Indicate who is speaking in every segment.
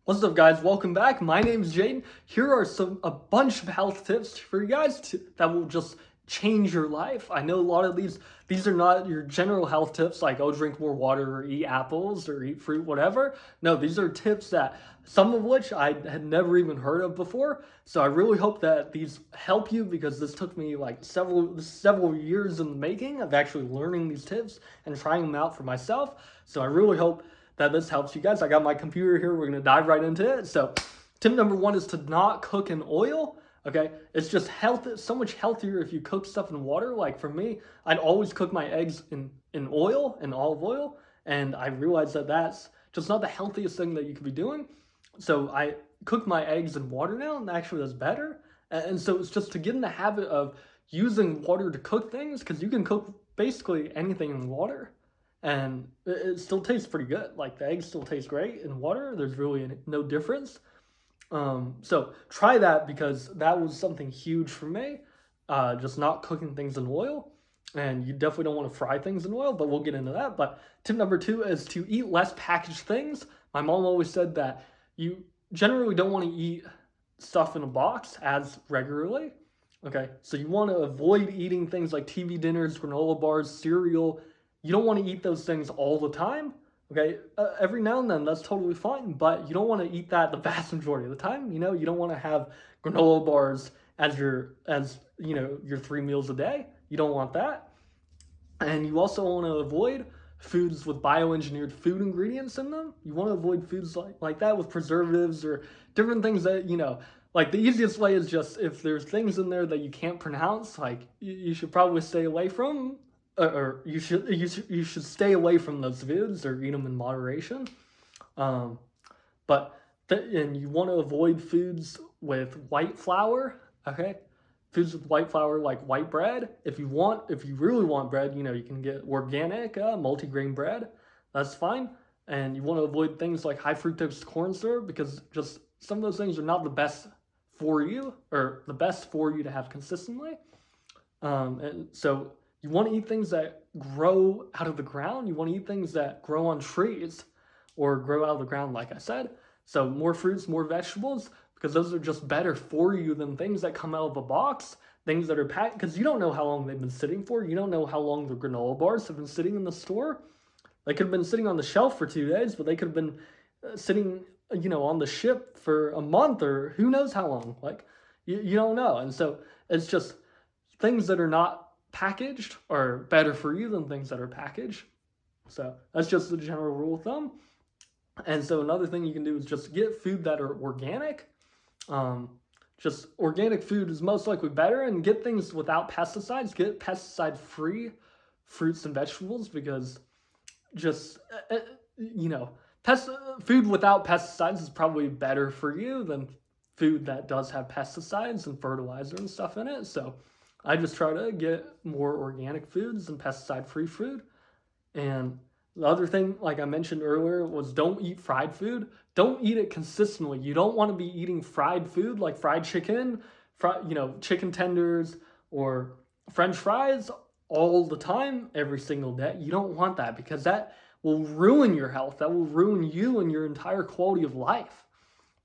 Speaker 1: What's up, guys? Welcome back. My name's Jaden. Here are a bunch of health tips for you guys that will just change your life. I know a lot of these are not your general health tips like, oh, drink more water or eat apples or eat fruit, whatever. No, these are tips that some of which I had never even heard of before. So I really hope that these help you, because this took me like several years in the making of actually learning these tips and trying them out for myself. So I really hope that this helps you guys. I got my computer here. We're going to dive right into it. So tip number one is to not cook in oil. Okay, it's just so much healthier if you cook stuff in water. Like for me, I'd always cook my eggs in oil, in olive oil, and I realized that that's just not the healthiest thing that you could be doing. So I cook my eggs in water now, and actually that's better. And so it's just to get in the habit of using water to cook things, because you can cook basically anything in water, and it still tastes pretty good. Like the eggs still taste great in water. There's really no difference. So try that, because that was something huge for me. Just not cooking things in oil, and you definitely don't want to fry things in oil, but we'll get into that. But tip number two is to eat less packaged things. My mom always said that you generally don't want to eat stuff in a box as regularly. Okay, so you want to avoid eating things like TV dinners, granola bars, cereal. You don't want to eat those things all the time. Okay, every now and then that's totally fine, but you don't want to eat that the vast majority of the time. You don't want to have granola bars as your 3 meals a day. You don't want that. And you also want to avoid foods with bioengineered food ingredients in them. You want to avoid foods like that with preservatives or different things that, like the easiest way is just, if there's things in there that you can't pronounce, like you should probably stay away from, or you should stay away from those foods or eat them in moderation. And you want to avoid foods with white flour. Okay, foods with white flour like white bread. If you really want bread, you can get organic multigrain bread. That's fine. And you want to avoid things like high fructose corn syrup, because just some of those things are not the best for you, or the best for you to have consistently. And so you want to eat things that grow out of the ground. You want to eat things that grow on trees or grow out of the ground, like I said. So more fruits, more vegetables, because those are just better for you than things that come out of a box, things that are packed, because you don't know how long they've been sitting for. You don't know how long the granola bars have been sitting in the store. They could have been sitting on the shelf for 2 days, but they could have been sitting, on the ship for a month, or who knows how long. Like, you don't know. And so it's just things that are not packaged are better for you than things that are packaged. So that's just the general rule of thumb. And so another thing you can do is just get food that are organic. Just organic food is most likely better, and get things without pesticides. Get pesticide-free fruits and vegetables, because just, food without pesticides is probably better for you than food that does have pesticides and fertilizer and stuff in it. So I just try to get more organic foods and pesticide-free food. And the other thing, like I mentioned earlier, was don't eat fried food. Don't eat it consistently. You don't want to be eating fried food like fried chicken, chicken tenders, or French fries all the time, every single day. You don't want that, because that will ruin your health. That will ruin you and your entire quality of life.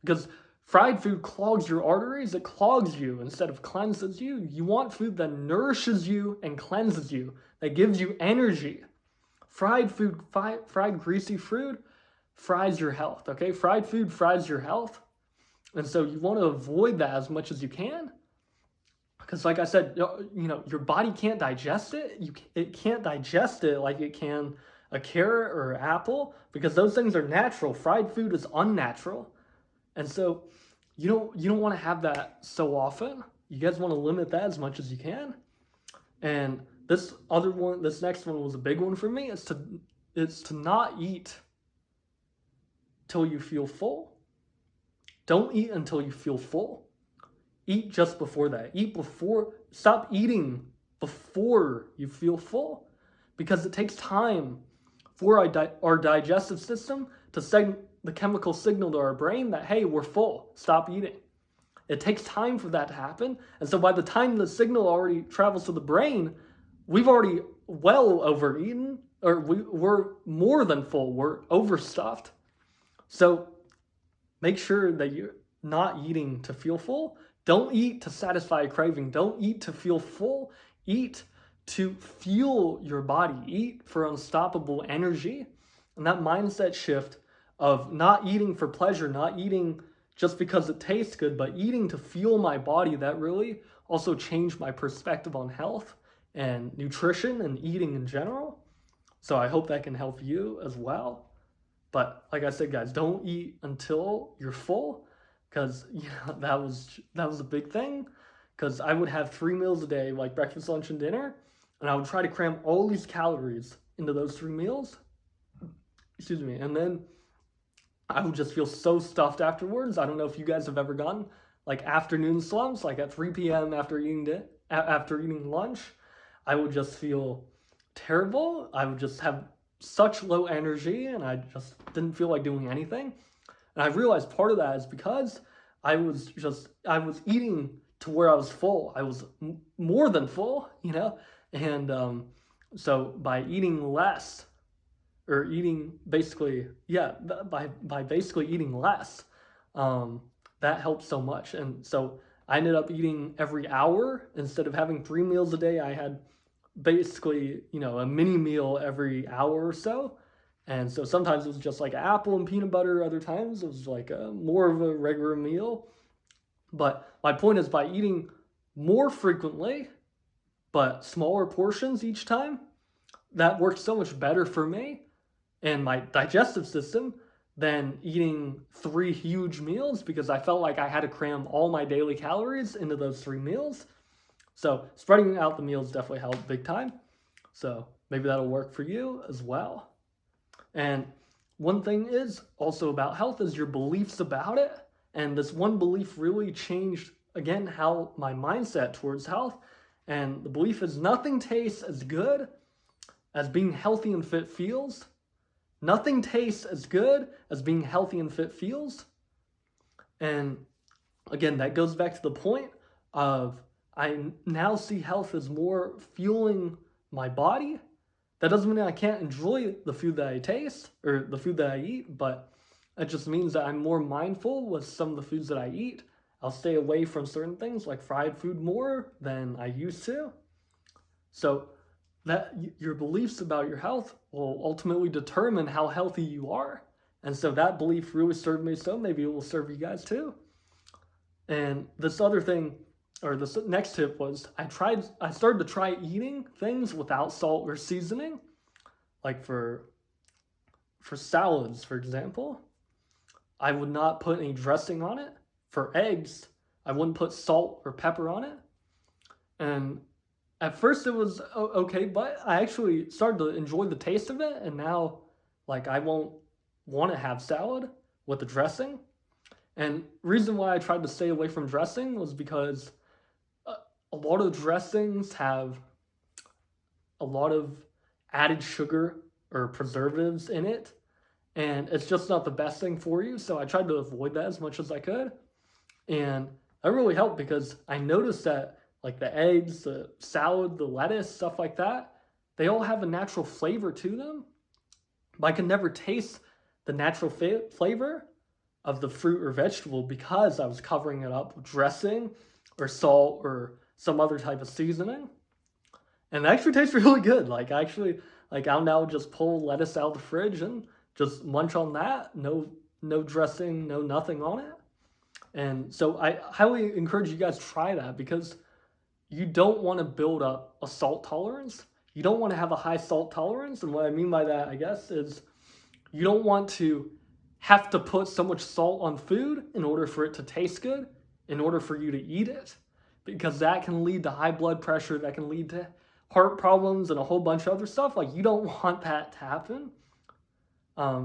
Speaker 1: Because fried food clogs your arteries. It clogs you instead of cleanses you. You want food that nourishes you and cleanses you, that gives you energy. Fried food, fried greasy food fries your health, okay? Fried food fries your health. And so you want to avoid that as much as you can. Because like I said, your body can't digest it. It can't digest it like it can a carrot or an apple, because those things are natural. Fried food is unnatural. And so you don't want to have that so often. You guys want to limit that as much as you can. And this next one was a big one for me. It's to not eat till you feel full. Don't eat until you feel full. Eat just before that. Stop eating before you feel full, because it takes time for our digestive system to send the chemical signal to our brain that, hey, we're full, stop eating. It takes time for that to happen. And so by the time the signal already travels to the brain, we've already well overeaten, or we're more than full, we're overstuffed. So make sure that you're not eating to feel full. Don't eat to satisfy a craving. Don't eat to feel full. Eat to fuel your body. Eat for unstoppable energy. And that mindset shift of not eating for pleasure, not eating just because it tastes good, but eating to fuel my body, that really also changed my perspective on health and nutrition and eating in general. So I hope that can help you as well. But like I said, guys, don't eat until you're full, because that was a big thing. Because I would have 3 meals a day, like breakfast, lunch, and dinner, and I would try to cram all these calories into those 3 meals. Excuse me, and then I would just feel so stuffed afterwards. I don't know if you guys have ever gotten like afternoon slumps, like at 3 p.m. after eating lunch. I would just feel terrible. I would just have such low energy, and I just didn't feel like doing anything. And I realized part of that is because I was eating to where I was full. I was more than full, and so by eating less, or eating basically, yeah, by basically eating less, that helped so much. And so I ended up eating every hour instead of having 3 meals a day. I had basically, a mini meal every hour or so. And so sometimes it was just like an apple and peanut butter. Other times it was like more of a regular meal. But my point is, by eating more frequently, but smaller portions each time, that worked so much better for me and my digestive system than eating 3 huge meals, because I felt like I had to cram all my daily calories into those 3 meals. So spreading out the meals definitely helped big time. So maybe that'll work for you as well. And one thing is also about health is your beliefs about it. And this one belief really changed, again, how my mindset towards health. And the belief is nothing tastes as good as being healthy and fit feels. Nothing tastes as good as being healthy and fit feels. And again, that goes back to the point of I now see health as more fueling my body. That doesn't mean I can't enjoy the food that I taste or the food that I eat, but it just means that I'm more mindful with some of the foods that I eat. I'll stay away from certain things like fried food more than I used to. So that your beliefs about your health will ultimately determine how healthy you are. And so that belief really served me, so maybe it will serve you guys too. And this other thing, or this next tip was, I started to try eating things without salt or seasoning. Like for salads, for example, I would not put any dressing on it. For eggs, I wouldn't put salt or pepper on it. And at first it was okay, but I actually started to enjoy the taste of it, and now like I won't want to have salad with the dressing. And reason why I tried to stay away from dressing was because a lot of dressings have a lot of added sugar or preservatives in it, and it's just not the best thing for you. So I tried to avoid that as much as I could. And that really helped, because I noticed that like the eggs, the salad, the lettuce, stuff like that, they all have a natural flavor to them. But I could never taste the natural flavor of the fruit or vegetable because I was covering it up with dressing or salt or some other type of seasoning. And it actually tastes really good. I'll now just pull lettuce out of the fridge and just munch on that. No dressing, no nothing on it. And so I highly encourage you guys to try that, because you don't want to build up a salt tolerance. You don't want to have a high salt tolerance. And what I mean by that, I guess, is you don't want to have to put so much salt on food in order for it to taste good, in order for you to eat it, because that can lead to high blood pressure, that can lead to heart problems and a whole bunch of other stuff. Like, you don't want that to happen.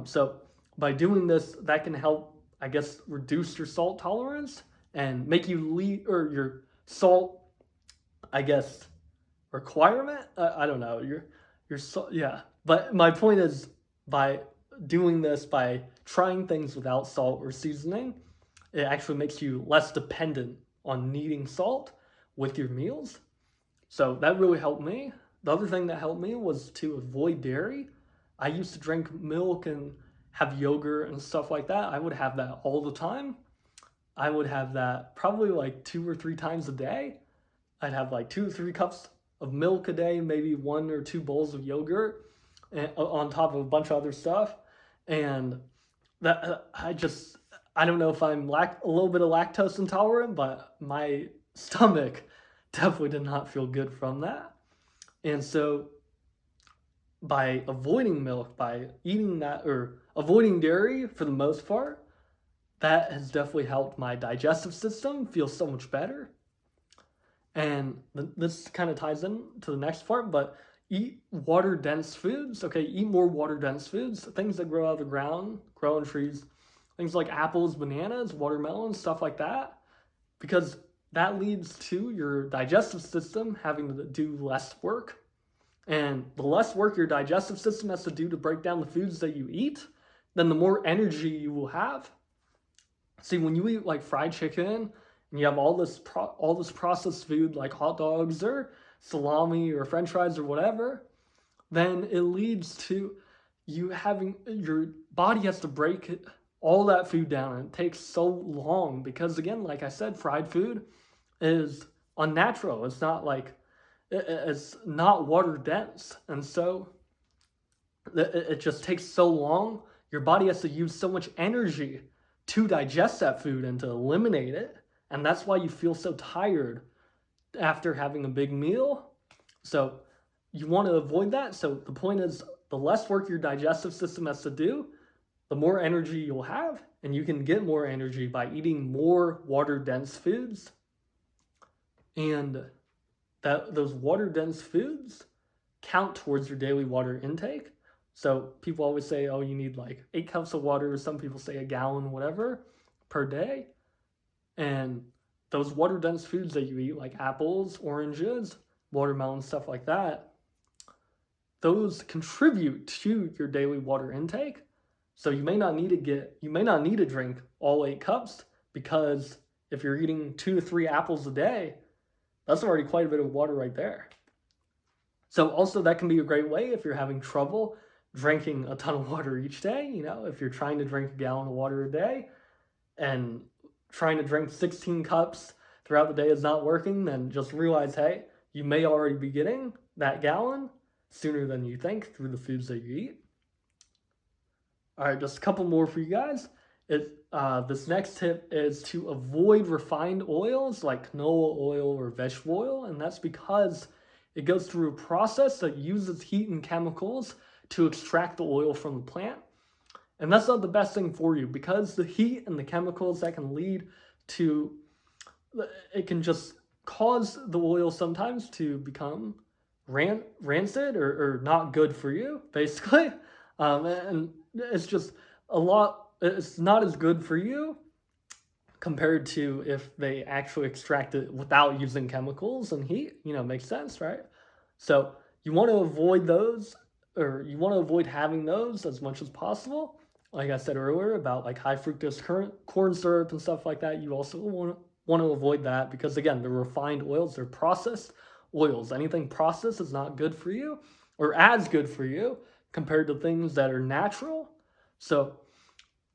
Speaker 1: So by doing this, that can help, I guess, reduce your salt tolerance and make you your salt, I guess, requirement. I don't know. Your salt, yeah. But my point is, by doing this, by trying things without salt or seasoning, it actually makes you less dependent on needing salt with your meals. So that really helped me. The other thing that helped me was to avoid dairy. I used to drink milk and have yogurt and stuff like that, I would have that all the time. I would have that probably like 2 or 3 times a day. I'd have like 2 or 3 cups of milk a day, maybe 1 or 2 bowls of yogurt, and on top of a bunch of other stuff. And that I don't know if I'm a little bit of lactose intolerant, but my stomach definitely did not feel good from that. And so by avoiding milk, by eating that, or avoiding dairy for the most part, that has definitely helped my digestive system feel so much better. And this kind of ties in to the next part, but eat water dense foods. Okay, eat more water dense foods, things that grow out of the ground, grow on trees, things like apples, bananas, watermelons, stuff like that, because that leads to your digestive system having to do less work. And the less work your digestive system has to do to break down the foods that you eat, then the more energy you will have. See, when you eat like fried chicken and you have all this processed food like hot dogs or salami or french fries or whatever, then it leads to you having, your body has to break all that food down, and it takes so long because, again, like I said, fried food is unnatural. It's not like, it's not water dense, and so it just takes so long. Your body has to use so much energy to digest that food and to eliminate it, and that's why you feel so tired after having a big meal. So you want to avoid that. So the point is, the less work your digestive system has to do, the more energy you'll have, and you can get more energy by eating more water dense foods. And those water dense foods count towards your daily water intake. So people always say, oh, you need like 8 cups of water. Some people say a gallon, whatever, per day. And those water dense foods that you eat, like apples, oranges, watermelon, stuff like that, those contribute to your daily water intake. So you may not need to drink all 8 cups, because if you're eating 2 to 3 apples a day, that's already quite a bit of water right there. So also that can be a great way if you're having trouble drinking a ton of water each day. You know, if you're trying to drink a gallon of water a day and trying to drink 16 cups throughout the day is not working, then just realize, hey, you may already be getting that gallon sooner than you think through the foods that you eat. All right, just a couple more for you guys. This next tip is to avoid refined oils like canola oil or vegetable oil, and that's because it goes through a process that uses heat and chemicals to extract the oil from the plant. And that's not the best thing for you, because the heat and the chemicals that can lead to, it can just cause the oil sometimes to become rancid or not good for you, basically. And it's just it's not as good for you compared to if they actually extract it without using chemicals and heat. Makes sense, right? So you want to avoid those, or you want to avoid having those as much as possible. Like I said earlier about like high fructose corn syrup and stuff like that, you also want to avoid that, because again, they're refined oils, they're processed oils. Anything processed is not good for you, or as good for you compared to things that are natural. So,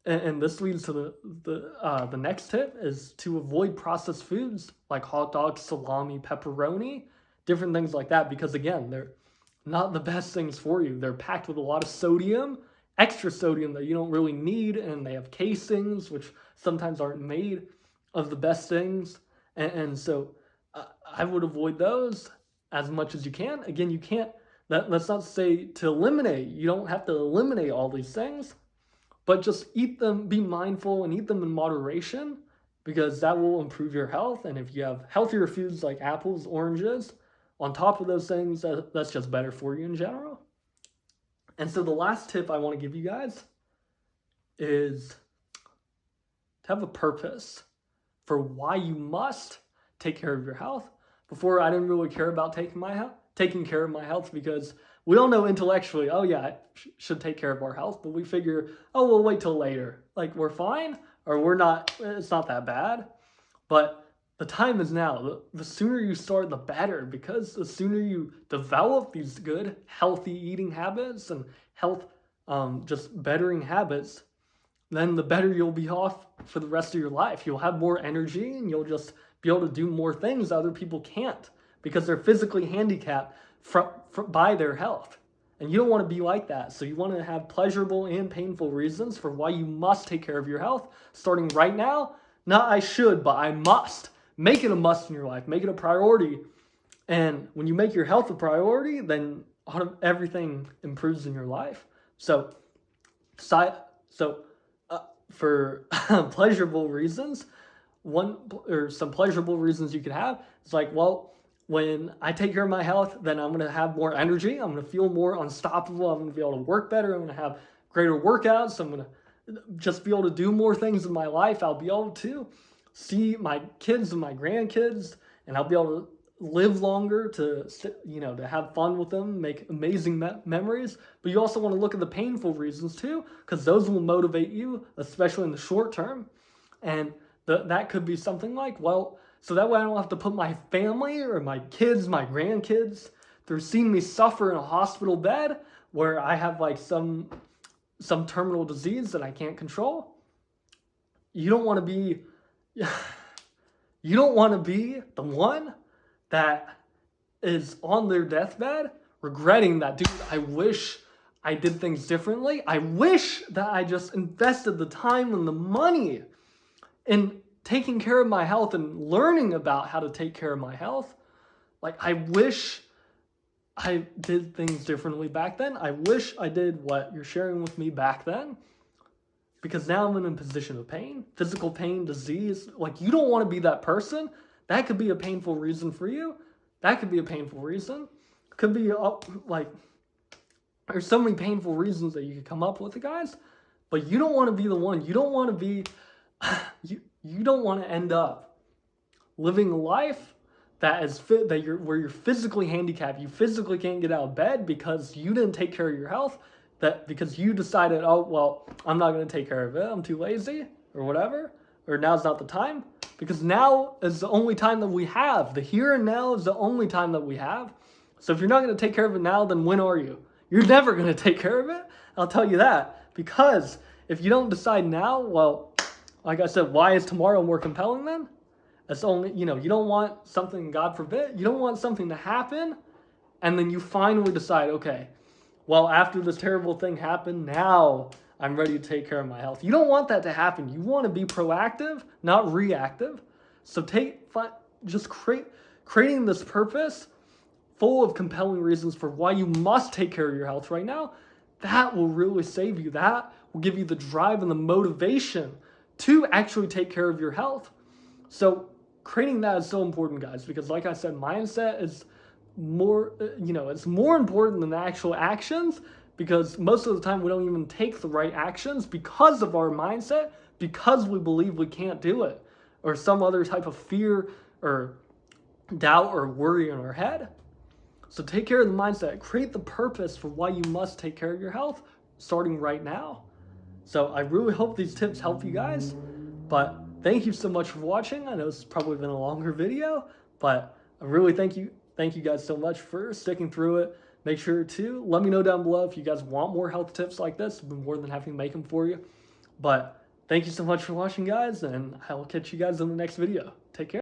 Speaker 1: and this leads to the next tip, is to avoid processed foods like hot dogs, salami, pepperoni, different things like that, because again, they're not the best things for you. They're packed with a lot of sodium, extra sodium that you don't really need, and they have casings which sometimes aren't made of the best things, and so I would avoid those as much as you can. Again, you can't, that's not to say to eliminate, you don't have to eliminate all these things, but just eat them, be mindful and eat them in moderation, because that will improve your health. And if you have healthier foods like apples, oranges, on top of those things, that's just better for you in general. And so the last tip I want to give you guys is to have a purpose for why you must take care of your health. Before, I didn't really care about taking care of my health, because we all know intellectually, oh yeah, I should take care of our health, but we figure, oh, we'll wait till later. Like, we're fine, or we're not, it's not that bad. But the time is now. The sooner you start, the better, because the sooner you develop these good, healthy eating habits and just bettering habits, then the better you'll be off for the rest of your life. You'll have more energy and you'll just be able to do more things other people can't because they're physically handicapped by their health. And you don't want to be like that. So you want to have pleasurable and painful reasons for why you must take care of your health starting right now. Not I should, but I must. Make it a must in your life. Make it a priority. And when you make your health a priority, then everything improves in your life. So for pleasurable reasons, some pleasurable reasons you could have, it's like, well, when I take care of my health, then I'm going to have more energy. I'm going to feel more unstoppable. I'm going to be able to work better. I'm going to have greater workouts. I'm going to just be able to do more things in my life. I'll be able to see my kids and my grandkids, and I'll be able to live longer, to have fun with them, make amazing memories. But you also want to look at the painful reasons too, because those will motivate you, especially in the short term. And that could be something like, well, so that way I don't have to put my family or my kids, my grandkids, through seeing me suffer in a hospital bed where I have like some terminal disease that I can't control. You don't want to be the one that is on their deathbed regretting that, dude, I wish I did things differently. I wish that I just invested the time and the money in taking care of my health and learning about how to take care of my health. Like, I wish I did things differently back then. I wish I did what you're sharing with me back then. Because now I'm in a position of pain, physical pain, disease. Like, you don't want to be that person. That could be a painful reason for you. That could be a painful reason. Could be there's so many painful reasons that you could come up with, guys. But you don't want to be the one. You don't want to be, you don't want to end up living a life that is where you're physically handicapped. You physically can't get out of bed because you didn't take care of your health. Because you decided, oh, well, I'm not going to take care of it. I'm too lazy or whatever. Or now's not the time. Because now is the only time that we have. The here and now is the only time that we have. So if you're not going to take care of it now, then when are you? You're never going to take care of it. I'll tell you that. Because if you don't decide now, well, like I said, why is tomorrow more compelling then? It's only, you don't want something, God forbid, you don't want something to happen. And then you finally decide, okay, well, after this terrible thing happened, now I'm ready to take care of my health. You don't want that to happen. You want to be proactive, not reactive. So creating this purpose full of compelling reasons for why you must take care of your health right now, that will really save you. That will give you the drive and the motivation to actually take care of your health. So creating that is so important, guys, because like I said, mindset is more, it's more important than the actual actions, because most of the time we don't even take the right actions because of our mindset, because we believe we can't do it, or some other type of fear or doubt or worry in our head. So take care of the mindset, create the purpose for why you must take care of your health starting right now. So I really hope these tips help you guys, but thank you so much for watching. I know it's probably been a longer video, but I really thank you guys so much for sticking through it. Make sure to let me know down below if you guys want more health tips like this. I've been more than happy to make them for you. But thank you so much for watching, guys, and I will catch you guys in the next video. Take care.